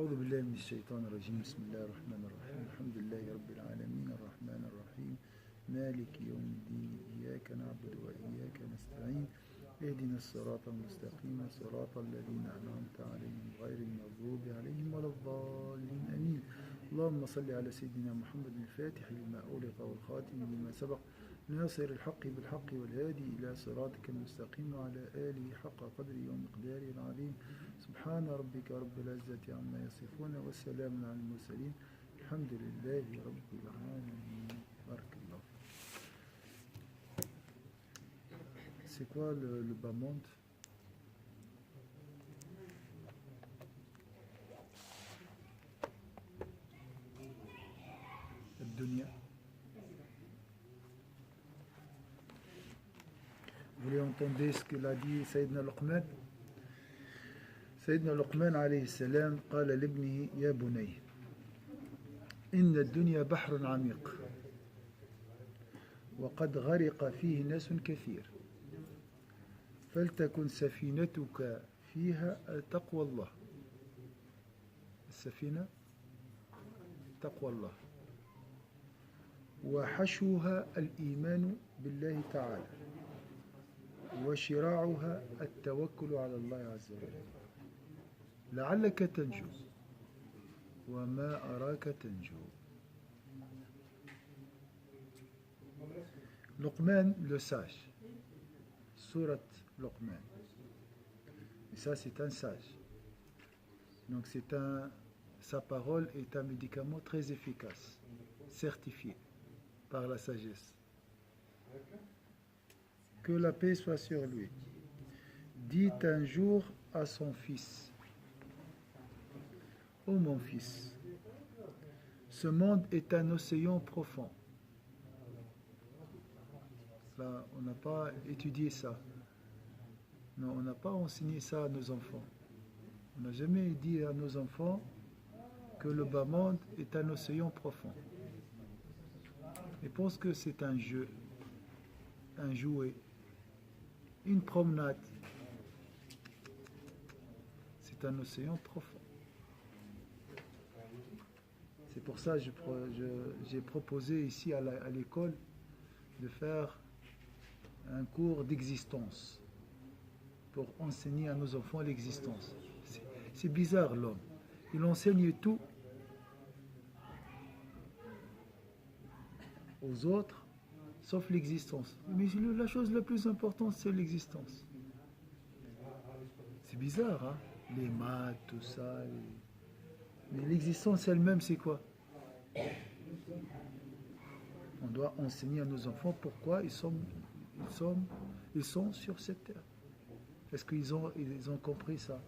أعوذ بالله من الشيطان الرجيم بسم الله الرحمن الرحيم الحمد لله رب العالمين الرحمن الرحيم مالك يوم الدين إياك نعبد وإياك نستعين اهدنا الصراط المستقيم صراط الذين أنعمت عليهم غير المغضوب عليهم ولا الضالين آمين اللهم صل على سيدنا محمد الفاتح لما أغلق والخاتم لما سبق ناصر الحق بالحق والهادي إلى صراطك المستقيم وعلى آله حق قدره ومقداره العظيم سبحان ربك رب العزة عما يصفون والسلام على المرسلين الحمد لله رب العالمين بارك الله. C'est quoi le bas monde? Le dunya. Vous voulez entendre ce qu'il a dit Sayyidina Luqman? سيدنا لقمان عليه السلام قال لابنه يا بني إن الدنيا بحر عميق وقد غرق فيه ناس كثير فلتكن سفينتك فيها تقوى الله. السفينة تقوى الله وحشوها الإيمان بالله تعالى وشراعها التوكل على الله عز وجل لعلك تنجو وما أراك تنجو. Luqman le sage, Surat Luqman. Et ça c'est un sage. Donc sa parole est un médicament très efficace, certifié par la sagesse. Que la paix soit sur lui. Dit un jour à son fils: ô mon fils, ce monde est un océan profond. Là, on n'a pas étudié ça. Non, on n'a pas enseigné ça à nos enfants. On n'a jamais dit à nos enfants que le bas monde est un océan profond. Ils pensent que c'est un jeu, un jouet, une promenade. C'est un océan profond. C'est pour ça que j'ai proposé ici à l'école de faire un cours d'existence pour enseigner à nos enfants l'existence. C'est bizarre l'homme. Il enseigne tout aux autres sauf l'existence. Mais la chose la plus importante c'est l'existence. C'est bizarre, hein? Les maths, tout ça. Mais l'existence elle-même, c'est quoi? On doit enseigner à nos enfants pourquoi ils sont sur cette terre. Est-ce qu'ils ont compris ça?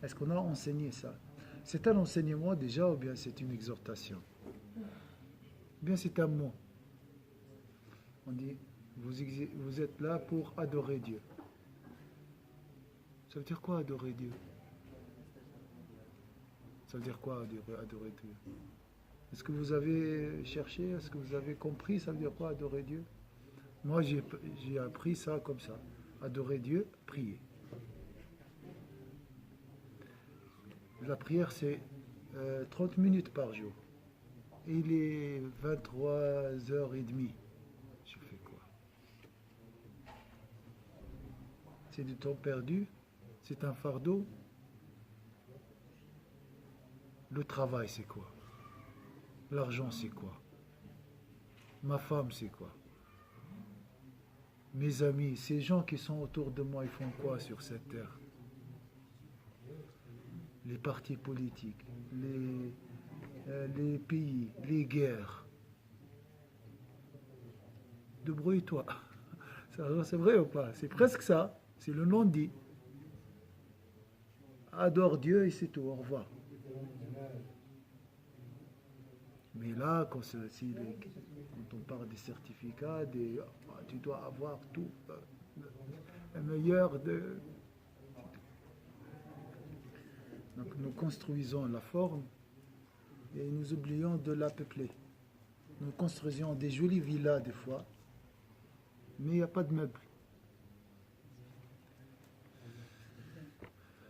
Est-ce qu'on a enseigné ça? C'est un enseignement déjà ou bien c'est une exhortation? Ou bien c'est un mot? On dit, vous êtes là pour adorer Dieu. Ça veut dire quoi adorer Dieu? Ça veut dire quoi adorer Dieu? Est-ce que vous avez cherché? Est-ce que vous avez compris? Ça veut dire quoi adorer Dieu? Moi j'ai appris ça comme ça. Adorer Dieu, prier. La prière c'est 30 minutes par jour. Et il est 23h30. Je fais quoi? C'est du temps perdu? C'est un fardeau? Le travail, c'est quoi? L'argent, c'est quoi? Ma femme, c'est quoi? Mes amis, ces gens qui sont autour de moi, ils font quoi sur cette terre? Les partis politiques, les pays, les guerres. Débrouille-toi. C'est vrai ou pas? C'est presque ça. C'est le nom dit. Adore Dieu et c'est tout. Au revoir. Mais là, quand on parle des certificats, tu dois avoir tout, le meilleur de... Donc nous construisons la forme et nous oublions de la peupler. Nous construisons des jolies villas des fois, mais il n'y a pas de meubles.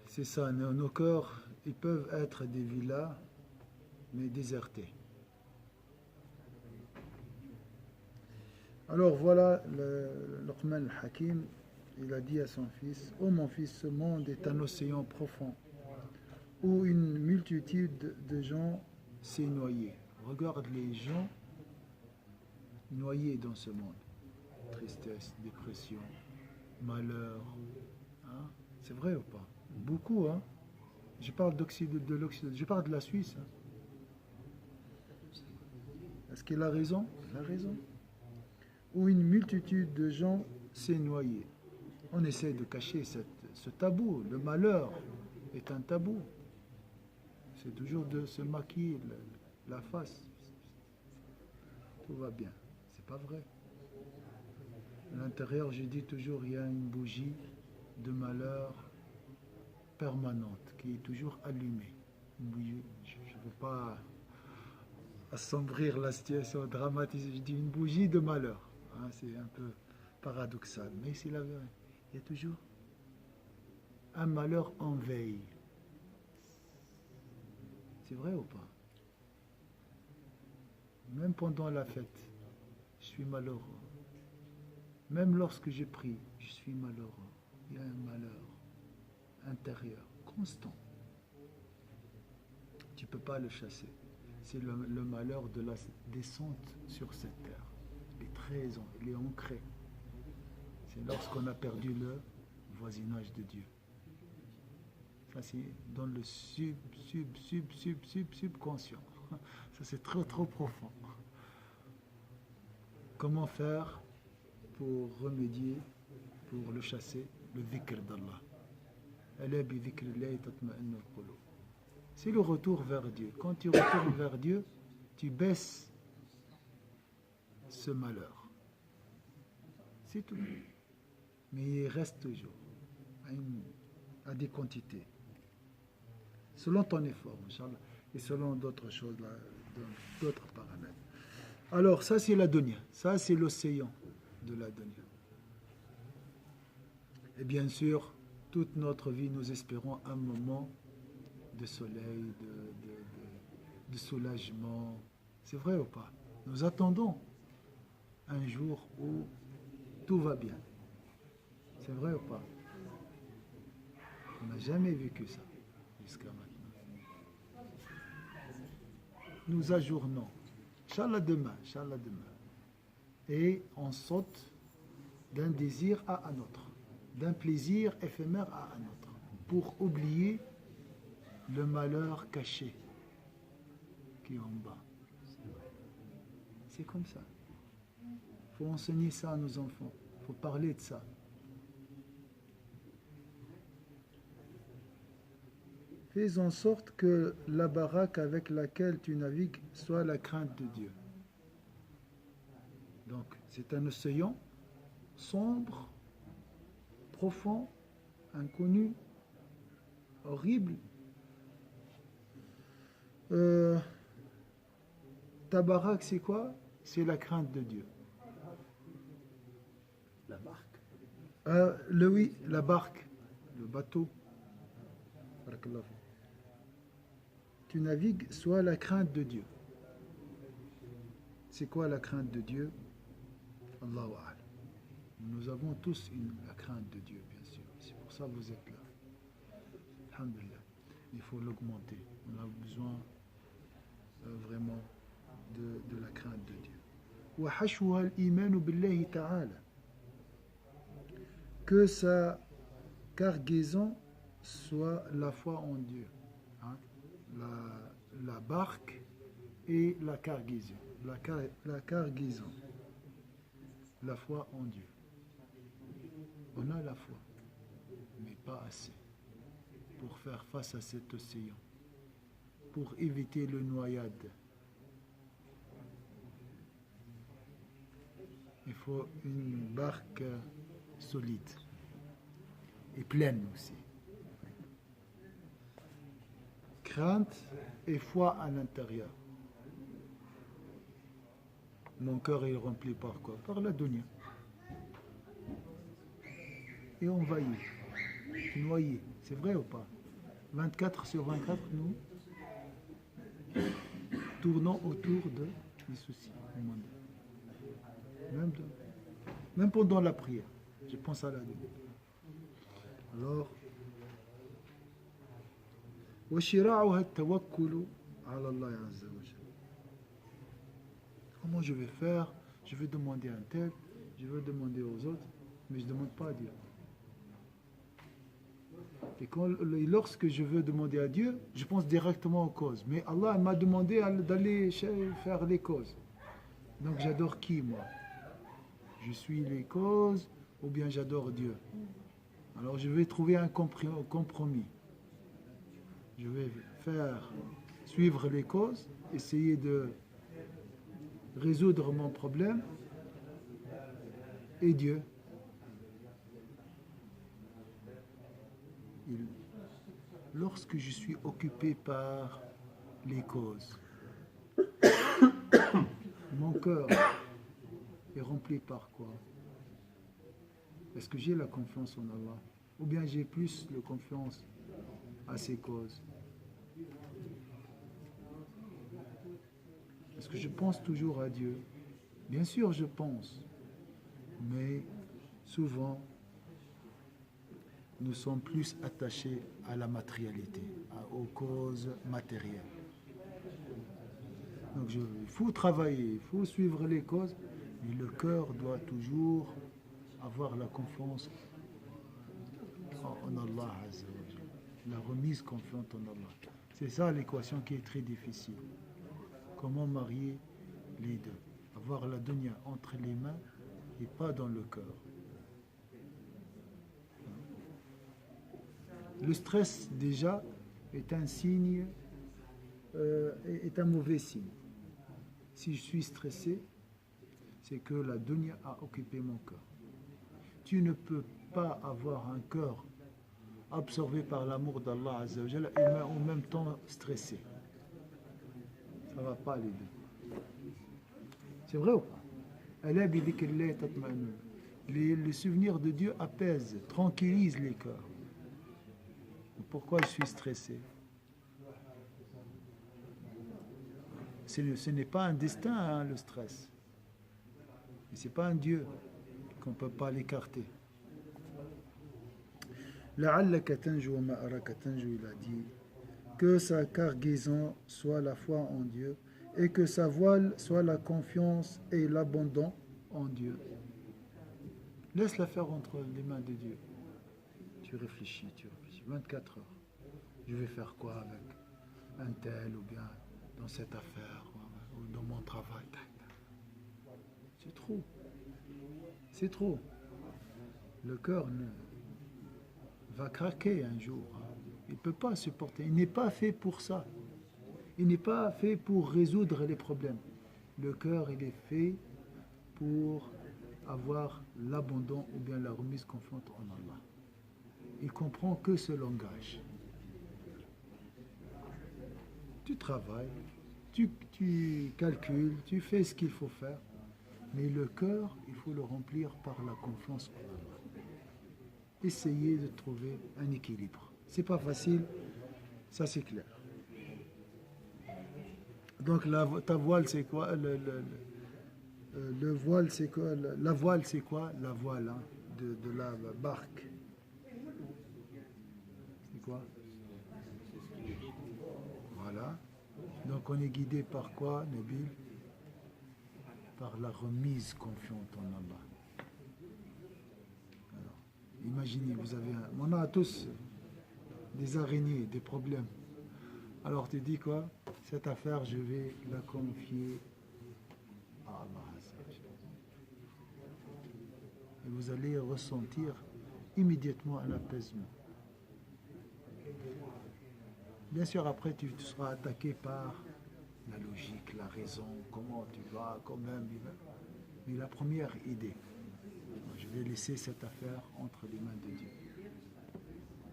C'est ça, nos cœurs ils peuvent être des villas, mais désertées. Alors voilà, Luqman al-Hakim, il a dit à son fils, ô mon fils, ce monde est un océan profond, où une multitude de gens s'est noyée. Regarde les gens noyés dans ce monde. Tristesse, dépression, malheur. Hein? C'est vrai ou pas? Beaucoup, hein? Je parle de l'Occident, je parle de la Suisse. Hein? Est-ce qu'il a raison? Il a raison. Où une multitude de gens s'est noyée. On essaie de cacher ce tabou. Le malheur est un tabou. C'est toujours de se maquiller la face. Tout va bien. C'est pas vrai. À l'intérieur, je dis toujours, il y a une bougie de malheur permanente qui est toujours allumée. Une bougie, je ne veux pas assombrir la situation, dramatiser. Je dis une bougie de malheur. Hein, c'est un peu paradoxal, mais c'est la vérité. Il y a toujours un malheur en veille. C'est vrai ou pas? Même pendant la fête, je suis malheureux. Même lorsque je prie, je suis malheureux. Il y a un malheur intérieur, constant. Tu ne peux pas le chasser. C'est le malheur de la descente sur cette terre. Il est très il est ancré. C'est lorsqu'on a perdu le voisinage de Dieu. Ça, c'est dans le subconscient. Ça, c'est trop profond. Comment faire pour remédier, pour le chasser? Le dhikr d'Allah. C'est le retour vers Dieu. Quand tu retournes vers Dieu, tu baisses ce malheur. C'est tout. Mais il reste toujours à des quantités. Selon ton effort, Inch'Allah, et selon d'autres choses, d'autres paramètres. Alors, ça c'est la dunya. Ça c'est l'océan de la dunya. Et bien sûr, toute notre vie, nous espérons un moment de soleil, de soulagement. C'est vrai ou pas? Nous attendons un jour où tout va bien. C'est vrai ou pas? On n'a jamais vécu ça jusqu'à maintenant. Nous ajournons. Inch'Allah demain, Inch'Allah demain. Et on saute d'un désir à un autre, d'un plaisir éphémère à un autre, pour oublier le malheur caché qui est en bas. C'est comme ça. Il faut enseigner ça à nos enfants. Il faut parler de ça. Fais en sorte que la baraque avec laquelle tu navigues soit la crainte de Dieu. Donc, c'est un océan sombre, profond, inconnu, horrible. Ta baraque, c'est quoi? C'est la crainte de Dieu. La barque. Oui, la barque, le bateau. Tu navigues, soit la crainte de Dieu. C'est quoi la crainte de Dieu? Allahu A'lam. Nous avons tous la crainte de Dieu, bien sûr. C'est pour ça que vous êtes là. Alhamdulillah. Il faut l'augmenter. On a besoin vraiment de la crainte de Dieu. وحشوها الإيمان بالله تعالى. Que sa cargaison soit la foi en Dieu. Hein? La barque et la cargaison. La cargaison. La foi en Dieu. On a la foi, mais pas assez pour faire face à cet océan, pour éviter le noyade. Il faut une barque solide et pleine aussi. Crainte et foi à l'intérieur. Mon cœur est rempli par quoi? Par la dunya. Et envahi, noyé. C'est vrai ou pas? 24 sur 24, nous tournons autour des soucis du monde. Même pendant la prière, je pense à la Bible. Alors, وشراعها التوكل على الله عز وجل. Comment je vais faire? Je vais demander à un tel, je vais demander aux autres, mais je ne demande pas à Dieu. Et lorsque je veux demander à Dieu, je pense directement aux causes. Mais Allah m'a demandé d'aller faire les causes. Donc j'adore qui, moi? Je suis les causes ou bien j'adore Dieu? Alors je vais trouver un compromis. Je vais suivre les causes, essayer de résoudre mon problème. Et Dieu, lorsque je suis occupé par les causes, mon cœur est rempli par quoi? Est-ce que j'ai la confiance en Allah? Ou bien j'ai plus de confiance à ces causes? Est-ce que je pense toujours à Dieu? Bien sûr, je pense. Mais souvent, nous sommes plus attachés à la matérialité, aux causes matérielles. Donc il faut travailler, il faut suivre les causes, mais le cœur doit toujours avoir la confiance en Allah, la remise confiante en Allah. C'est ça l'équation qui est très difficile. Comment marier les deux? Avoir la dunya entre les mains et pas dans le cœur. Le stress déjà est un signe, est un mauvais signe. Si je suis stressé, c'est que la dunya a occupé mon cœur. Tu ne peux pas avoir un cœur absorbé par l'amour d'Allah Azza wa Jalla et en même temps stressé. Ça ne va pas les deux. C'est vrai ou pas? Le souvenir de Dieu apaise, tranquillise les cœurs. Pourquoi je suis stressé? Ce n'est pas un destin, hein, le stress. Ce n'est pas un Dieu qu'on ne peut pas l'écarter. لعلك تنجو وما أراك تنجو, il a dit que sa cargaison soit la foi en Dieu et que sa voile soit la confiance et l'abandon en Dieu. Laisse-la faire entre les mains de Dieu. Tu réfléchis 24 heures. Je vais faire quoi avec un tel ou bien dans cette affaire ou dans mon travail? C'est trop. C'est trop. Le cœur va craquer un jour. Il ne peut pas supporter. Il n'est pas fait pour ça. Il n'est pas fait pour résoudre les problèmes. Le cœur, il est fait pour avoir l'abandon ou bien la remise confiante en Allah. Il comprend que ce langage. Tu travailles, tu calcules, tu fais ce qu'il faut faire, mais le cœur, il faut le remplir par la confiance en Allah. Essayez de trouver un équilibre. C'est pas facile, ça c'est clair. Donc ta voile c'est quoi? Le voile c'est quoi? La voile c'est quoi? La voile hein, de la barque. C'est quoi? Voilà. Donc on est guidé par quoi, Nabil? Par la remise confiante en Allah. Alors, imaginez, on a tous des araignées, des problèmes. Alors tu dis quoi? Cette affaire, je vais la confier à Allah. Et vous allez ressentir immédiatement un apaisement. Bien sûr, après, tu seras attaqué par la logique, la raison, comment tu vas, quand même. Mais la première idée, je vais laisser cette affaire entre les mains de Dieu.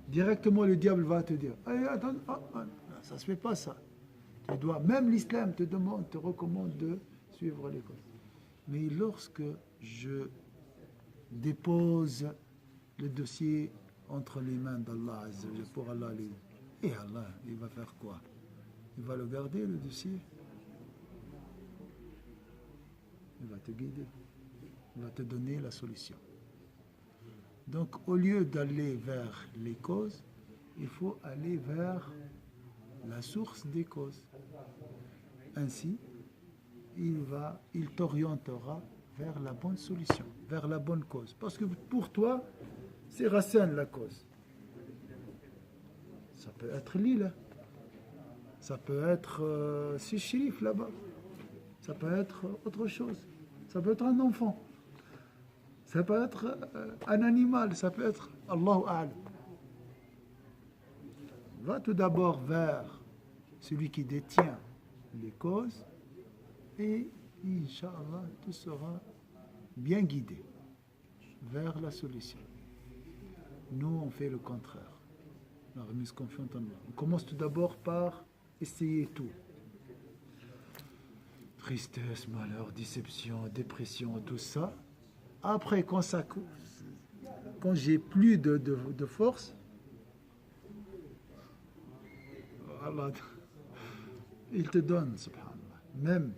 Directement, le diable va te dire, hey, attends, ça ne se fait pas ça. Tu dois, même l'islam te recommande de suivre les causes. Mais lorsque je dépose le dossier entre les mains d'Allah, pour Allah, Et Allah, il va faire quoi? Il va le garder, le dossier. Il va te guider. Il va te donner la solution. Donc, au lieu d'aller vers les causes, il faut aller vers la source des causes. Ainsi, il t'orientera vers la bonne solution, vers la bonne cause. Parce que pour toi, c'est Racine la cause. Ça peut être l'île, ça peut être ce shérif là-bas, ça peut être autre chose, ça peut être un enfant, ça peut être un animal, ça peut être Allahu A'lam. Va tout d'abord vers celui qui détient les causes et Inch'Allah, tu seras bien guidé vers la solution. Nous, on fait le contraire. La remise confiante en Allah. On commence tout d'abord par essayer tout. Tristesse, malheur, déception, dépression, tout ça. Après, quand j'ai plus de force, Allah, il te donne, subhanallah. Même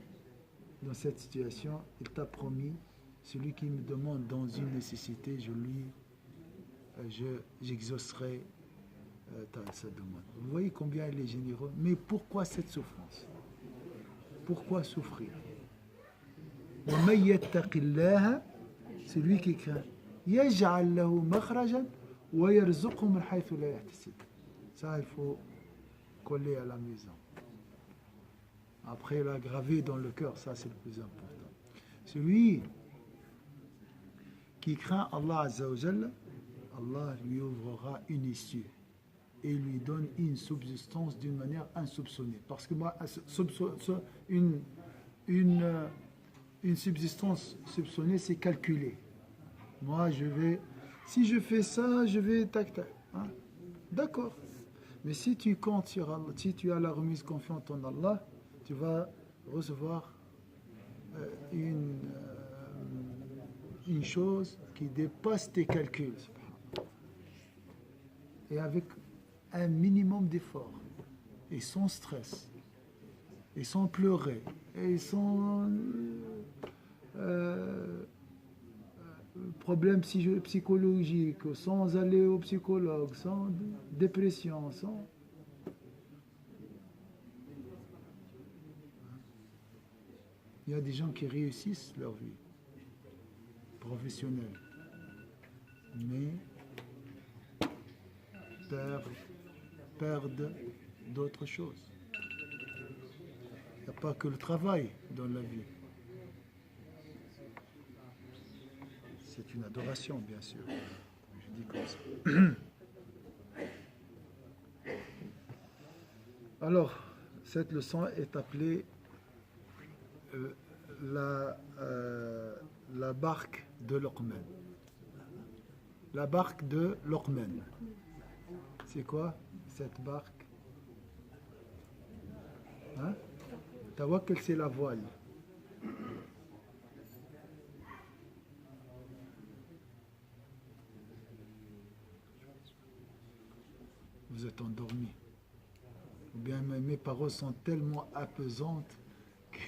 dans cette situation, il t'a promis, celui qui me demande dans une nécessité, j'exaucerai sa demande. Vous voyez combien il est généreux. Mais pourquoi cette souffrance? Pourquoi souffrir? Celui qui craint, يجعل له مخرجا ويرزقه من حيث لا يحتسب. Ça, il faut coller à la maison. Après, la graver dans le cœur, ça c'est le plus important. Celui qui craint Allah Azza wa Jalla, Allah lui ouvrira une issue et lui donne une subsistance d'une manière insoupçonnée. Parce que moi, une subsistance soupçonnée, c'est calculé. Moi, si je fais ça, je vais tac. Hein? D'accord. Mais si tu comptes sur Allah, si tu as la remise confiante en Allah, tu vas recevoir une chose qui dépasse tes calculs. Et avec un minimum d'effort, et sans stress, et sans pleurer, et sans problème psychologique, sans aller au psychologue, sans dépression, sans... Il y a des gens qui réussissent leur vie professionnelle, mais perdent d'autres choses. Il n'y a pas que le travail dans la vie. C'est une adoration, bien sûr. Je dis comme ça. Alors, cette leçon est appelée la barque de Luqman. La barque de Luqman. C'est quoi cette barque? Hein? Tawakkal, c'est la voile. Vous êtes endormi. Ou bien mes paroles sont tellement apaisantes que